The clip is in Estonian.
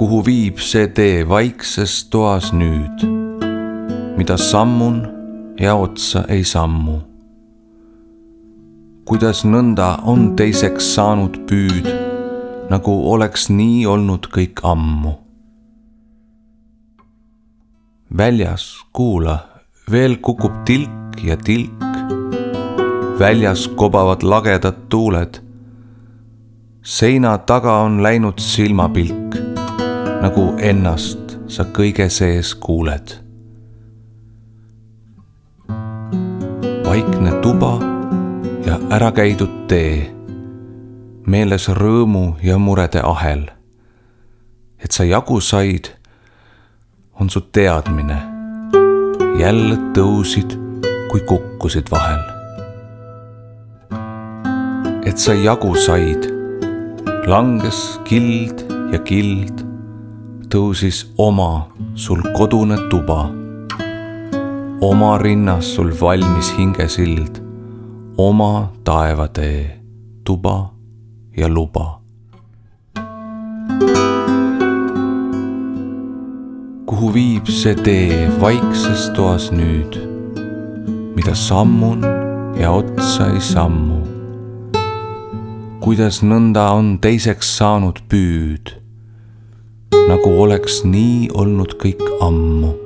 Kuhu viib see tee vaikses toas nüüd, mida sammun ja otsa ei sammu? Kuidas nõnda on teiseks saanud püüd, nagu oleks nii olnud kõik ammu? Väljas, kuula, veel kukub tilk ja tilk. Väljas kobavad lagedad tuuled. Seina taga on läinud silmapilk, nagu ennast sa kõige sees kuuled. Vaikne tuba ja ära käidud tee, meeles rõõmu ja murede ahel. Et sa jagu said, on su teadmine. Jälle tõusid, kui kukkusid vahel. Et sa jagu said, langes kild ja kild, tõusis oma sul kodune tuba. Oma rinnas sul valmis hingesild, oma taevatee, tuba ja luba. Kuhu viib see tee vaikses toas nüüd, mida sammun ja otsa ei sammu? Kuidas nõnda on teiseks saanud püüd, nagu oleks nii olnud kõik ammu?